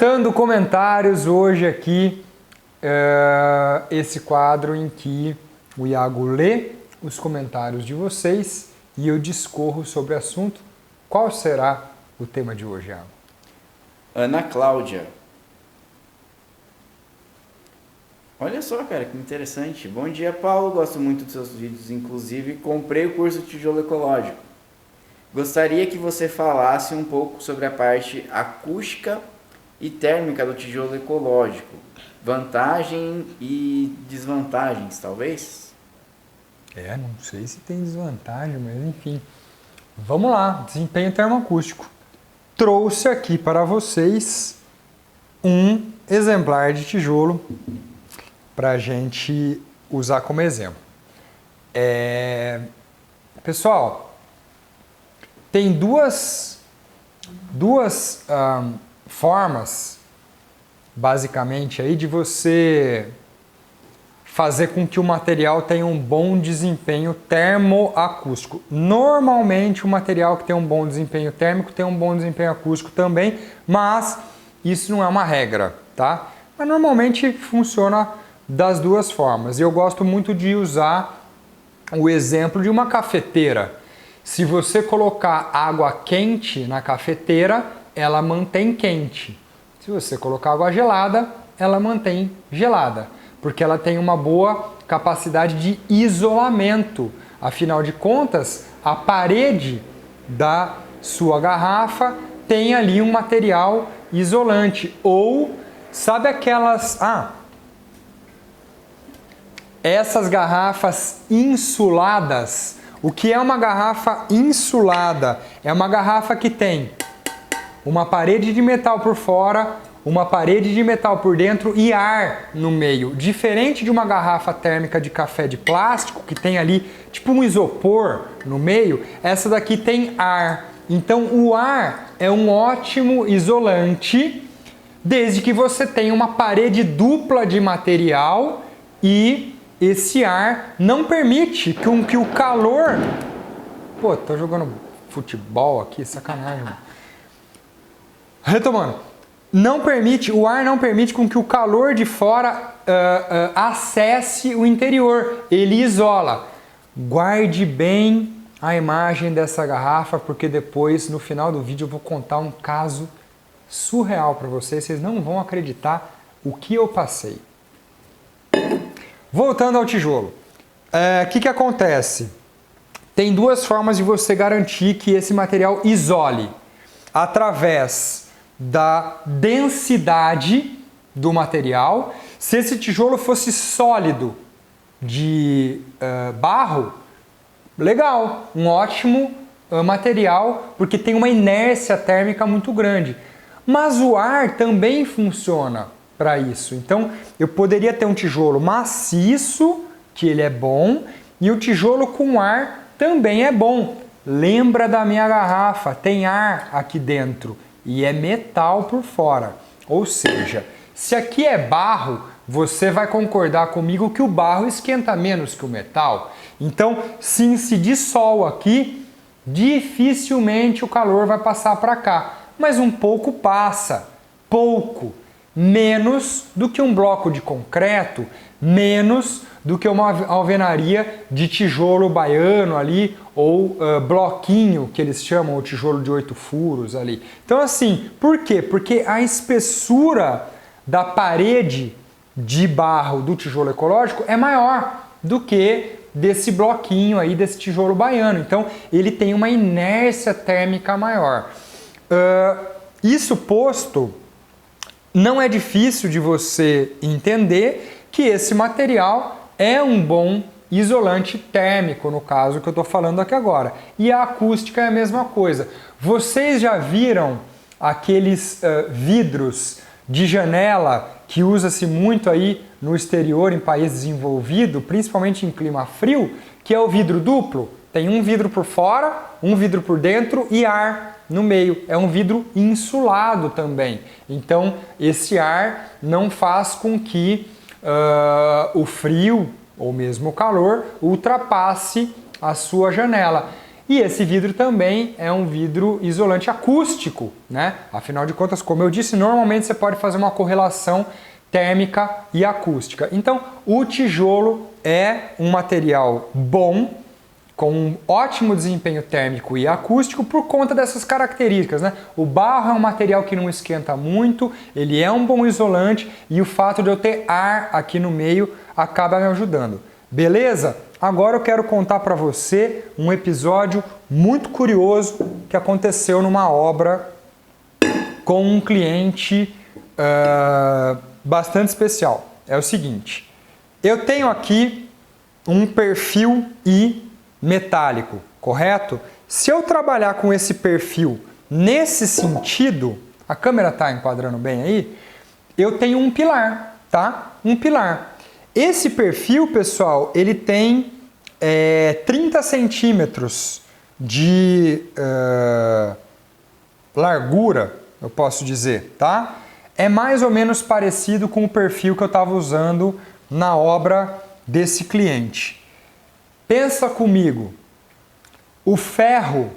Acertando Comentários, hoje aqui, esse quadro em que o Iago lê os comentários de vocês e eu discorro sobre o assunto. Qual será o tema de hoje, Iago? Ana Cláudia. Olha só, cara, que interessante. Bom dia, Paulo. Gosto muito dos seus vídeos, inclusive comprei o curso Tijolo Ecológico. Gostaria que você falasse um pouco sobre a parte acústica e térmica do tijolo ecológico. Vantagem e desvantagens, talvez? Não sei se tem desvantagem, mas enfim. Vamos lá, desempenho termoacústico. Trouxe aqui para vocês um exemplar de tijolo para a gente usar como exemplo. Pessoal, tem duas formas, basicamente, aí de você fazer com que o material tenha um bom desempenho termoacústico. Normalmente, o material que tem um bom desempenho térmico tem um bom desempenho acústico também, mas isso não é uma regra, tá? Mas normalmente funciona das duas formas. Eu gosto muito de usar o exemplo de uma cafeteira. Se você colocar água quente na cafeteira, ela mantém quente. Se você colocar água gelada, ela mantém gelada, porque ela tem uma boa capacidade de isolamento. Afinal de contas, a parede da sua garrafa tem ali um material isolante. Ou, sabe aquelas... essas garrafas insuladas. O que é uma garrafa insulada? É uma garrafa que tem uma parede de metal por fora, uma parede de metal por dentro e ar no meio. Diferente de uma garrafa térmica de café de plástico, que tem ali tipo um isopor no meio, essa daqui tem ar. Então o ar é um ótimo isolante, desde que você tenha uma parede dupla de material e esse ar não permite que o calor... Pô, tô jogando futebol aqui, sacanagem, mano. Retomando, o ar não permite com que o calor de fora acesse o interior, ele isola. Guarde bem a imagem dessa garrafa, porque depois, no final do vídeo, eu vou contar um caso surreal para vocês, vocês não vão acreditar o que eu passei. Voltando ao tijolo, o que acontece? Tem duas formas de você garantir que esse material isole. Através da densidade do material. Se esse tijolo fosse sólido de barro, legal, um ótimo material, porque tem uma inércia térmica muito grande. Mas o ar também funciona para isso. Então, eu poderia ter um tijolo maciço, que ele é bom, e o tijolo com ar também é bom. Lembra da minha garrafa, tem ar aqui dentro e é metal por fora. Ou seja, se aqui é barro, você vai concordar comigo que o barro esquenta menos que o metal. Então, se incidir sol aqui, dificilmente o calor vai passar para cá. Mas um pouco passa, pouco. Menos do que um bloco de concreto, menos do que uma alvenaria de tijolo baiano ali, ou bloquinho, que eles chamam, o tijolo de 8 furos ali. Então assim, por quê? Porque a espessura da parede de barro do tijolo ecológico é maior do que desse bloquinho aí, desse tijolo baiano. Então ele tem uma inércia térmica maior. Isso posto, não é difícil de você entender que esse material é um bom isolante térmico, no caso que eu estou falando aqui agora. E a acústica é a mesma coisa. Vocês já viram aqueles vidros de janela que usa-se muito aí no exterior, em país desenvolvido, principalmente em clima frio, que é o vidro duplo? Tem um vidro por fora, um vidro por dentro e ar no meio. É um vidro insulado também. Então, esse ar não faz com que o frio ou mesmo o calor ultrapasse a sua janela. E esse vidro também é um vidro isolante acústico, né? Afinal de contas, como eu disse, normalmente você pode fazer uma correlação térmica e acústica. Então, o tijolo é um material bom, com um ótimo desempenho térmico e acústico por conta dessas características, né? O barro é um material que não esquenta muito, ele é um bom isolante e o fato de eu ter ar aqui no meio acaba me ajudando. Beleza? Agora eu quero contar para você um episódio muito curioso que aconteceu numa obra com um cliente bastante especial. É o seguinte, eu tenho aqui um perfil I metálico, correto? Se eu trabalhar com esse perfil nesse sentido, a câmera está enquadrando bem aí, eu tenho um pilar, tá? Um pilar. Esse perfil, pessoal, ele tem 30 centímetros de largura, eu posso dizer, tá? É mais ou menos parecido com o perfil que eu estava usando na obra desse cliente. Pensa comigo, o ferro,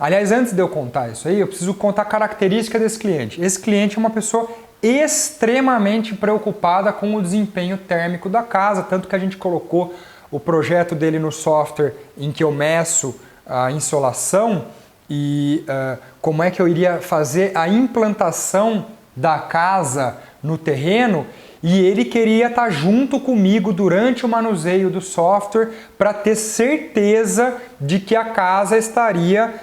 aliás, antes de eu contar isso aí, eu preciso contar a característica desse cliente. Esse cliente é uma pessoa extremamente preocupada com o desempenho térmico da casa, tanto que a gente colocou o projeto dele no software em que eu meço a insolação e como é que eu iria fazer a implantação da casa no terreno, e ele queria estar junto comigo durante o manuseio do software para ter certeza de que a casa estaria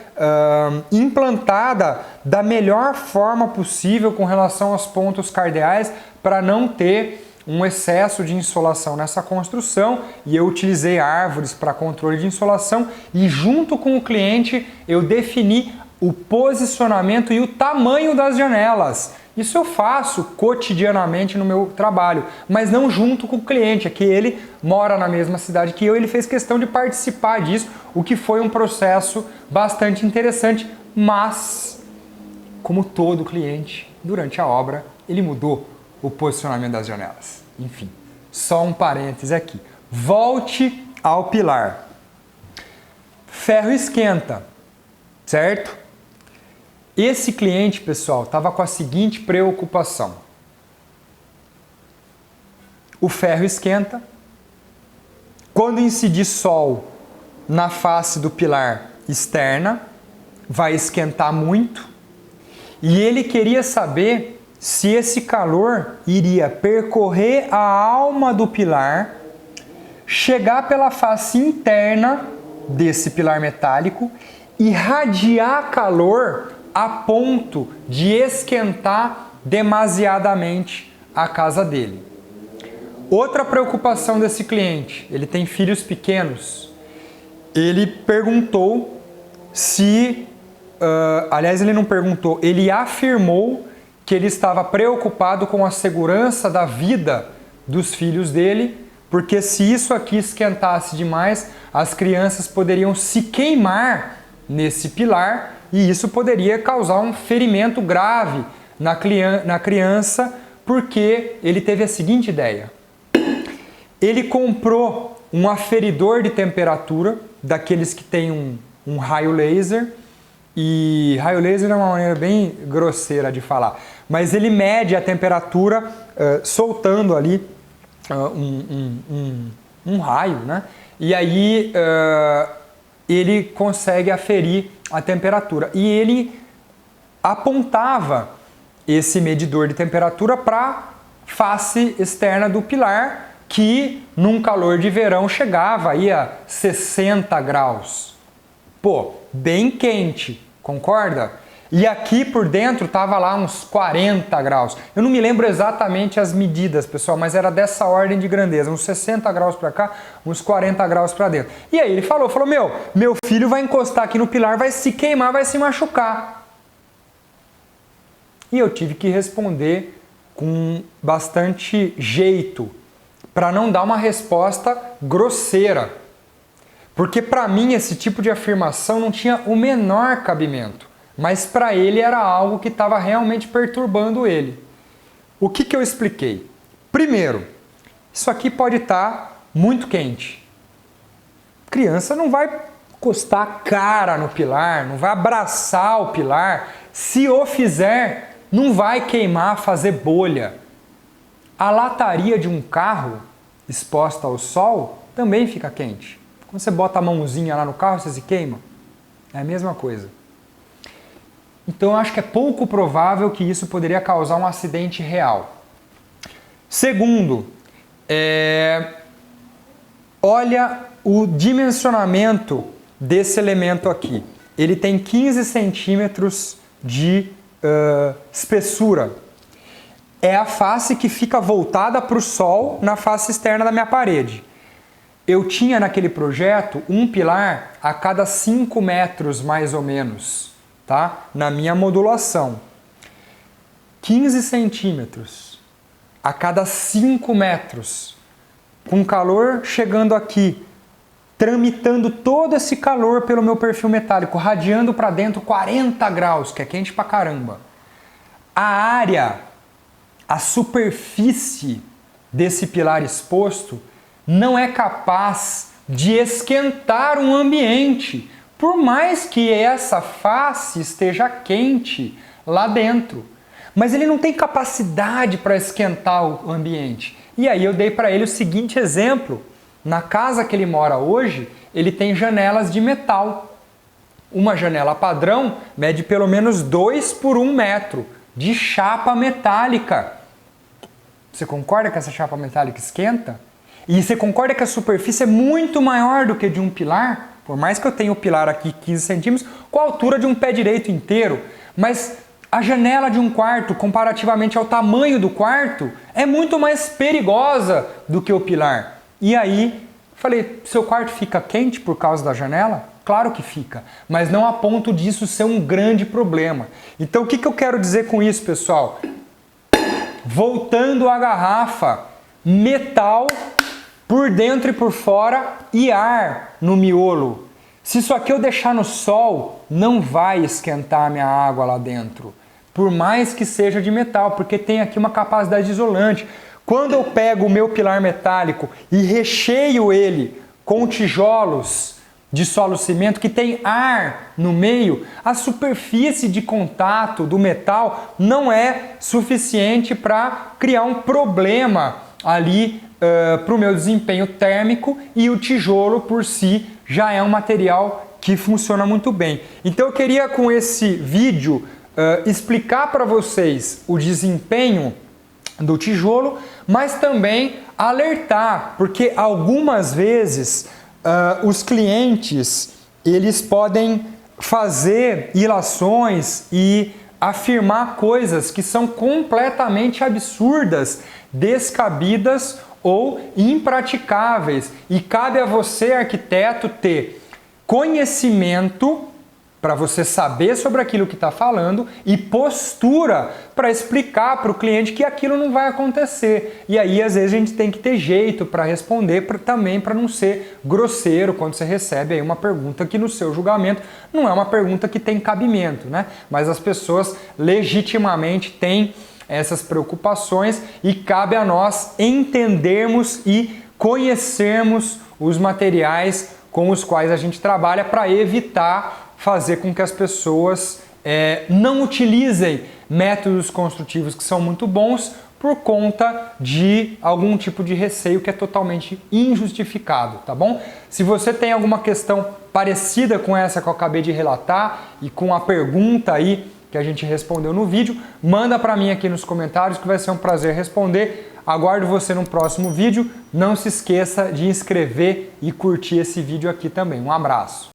implantada da melhor forma possível com relação aos pontos cardeais para não ter um excesso de insolação nessa construção, e eu utilizei árvores para controle de insolação e junto com o cliente eu defini o posicionamento e o tamanho das janelas. Isso eu faço cotidianamente no meu trabalho, mas não junto com o cliente, é que ele mora na mesma cidade que eu, ele fez questão de participar disso, o que foi um processo bastante interessante, mas, como todo cliente, durante a obra, ele mudou o posicionamento das janelas. Enfim, só um parêntese aqui. Volte ao pilar. Ferro esquenta, certo? Esse cliente, pessoal, estava com a seguinte preocupação. O ferro esquenta, quando incidir sol na face do pilar externa, vai esquentar muito, e ele queria saber se esse calor iria percorrer a alma do pilar, chegar pela face interna desse pilar metálico, irradiar calor a ponto de esquentar demasiadamente a casa dele. Outra preocupação desse cliente, ele tem filhos pequenos, ele perguntou se, aliás ele não perguntou, ele afirmou que ele estava preocupado com a segurança da vida dos filhos dele, porque se isso aqui esquentasse demais, as crianças poderiam se queimar nesse pilar, e isso poderia causar um ferimento grave na criança, porque ele teve a seguinte ideia. Ele comprou um aferidor de temperatura, daqueles que tem um raio laser, e raio laser é uma maneira bem grosseira de falar, mas ele mede a temperatura soltando ali um raio, né? E aí ele consegue aferir a temperatura. E ele apontava esse medidor de temperatura para a face externa do pilar, que num calor de verão chegava aí a 60 graus. Pô, bem quente, concorda? E aqui por dentro tava lá uns 40 graus. Eu não me lembro exatamente as medidas, pessoal, mas era dessa ordem de grandeza, uns 60 graus para cá, uns 40 graus para dentro. E aí ele falou, meu filho vai encostar aqui no pilar, vai se queimar, vai se machucar. E eu tive que responder com bastante jeito, para não dar uma resposta grosseira. Porque para mim esse tipo de afirmação não tinha o menor cabimento. Mas para ele era algo que estava realmente perturbando ele. O que eu expliquei? Primeiro, isso aqui pode estar muito quente. A criança não vai encostar a cara no pilar, não vai abraçar o pilar. Se o fizer, não vai queimar, fazer bolha. A lataria de um carro exposta ao sol também fica quente. Quando você bota a mãozinha lá no carro, você se queima. É a mesma coisa. Então eu acho que é pouco provável que isso poderia causar um acidente real. Segundo, olha o dimensionamento desse elemento aqui. Ele tem 15 centímetros de espessura. É a face que fica voltada para o sol na face externa da minha parede. Eu tinha naquele projeto um pilar a cada 5 metros mais ou menos, tá? Na minha modulação. 15 centímetros a cada 5 metros, com calor chegando aqui, tramitando todo esse calor pelo meu perfil metálico, radiando para dentro 40 graus, que é quente pra caramba. A área, a superfície desse pilar exposto não é capaz de esquentar um ambiente, por mais que essa face esteja quente lá dentro. Mas ele não tem capacidade para esquentar o ambiente. E aí eu dei para ele o seguinte exemplo. Na casa que ele mora hoje, ele tem janelas de metal. Uma janela padrão mede pelo menos 2 por 1 metro, de chapa metálica. Você concorda que essa chapa metálica esquenta? E você concorda que a superfície é muito maior do que de um pilar? Por mais que eu tenha o pilar aqui 15 centímetros, com a altura de um pé direito inteiro. Mas a janela de um quarto, comparativamente ao tamanho do quarto, é muito mais perigosa do que o pilar. E aí, falei, seu quarto fica quente por causa da janela? Claro que fica, mas não a ponto disso ser um grande problema. Então o que eu quero dizer com isso, pessoal? Voltando à garrafa, metal por dentro e por fora e ar no miolo. Se isso aqui eu deixar no sol, não vai esquentar a minha água lá dentro. Por mais que seja de metal, porque tem aqui uma capacidade isolante. Quando eu pego o meu pilar metálico e recheio ele com tijolos de solo cimento que tem ar no meio, a superfície de contato do metal não é suficiente para criar um problema ali para o meu desempenho térmico, e o tijolo por si já é um material que funciona muito bem. Então eu queria com esse vídeo explicar para vocês o desempenho do tijolo, mas também alertar, porque algumas vezes os clientes eles podem fazer ilações e afirmar coisas que são completamente absurdas, descabidas ou impraticáveis, e cabe a você, arquiteto, ter conhecimento para você saber sobre aquilo que está falando e postura para explicar para o cliente que aquilo não vai acontecer. E aí, às vezes, a gente tem que ter jeito para responder, também para não ser grosseiro quando você recebe aí uma pergunta que, no seu julgamento, não é uma pergunta que tem cabimento, né? Mas as pessoas legitimamente têm essas preocupações e cabe a nós entendermos e conhecermos os materiais com os quais a gente trabalha para evitar fazer com que as pessoas não utilizem métodos construtivos que são muito bons por conta de algum tipo de receio que é totalmente injustificado, tá bom? Se você tem alguma questão parecida com essa que eu acabei de relatar e com a pergunta aí que a gente respondeu no vídeo, manda para mim aqui nos comentários que vai ser um prazer responder. Aguardo você no próximo vídeo. Não se esqueça de inscrever e curtir esse vídeo aqui também. Um abraço!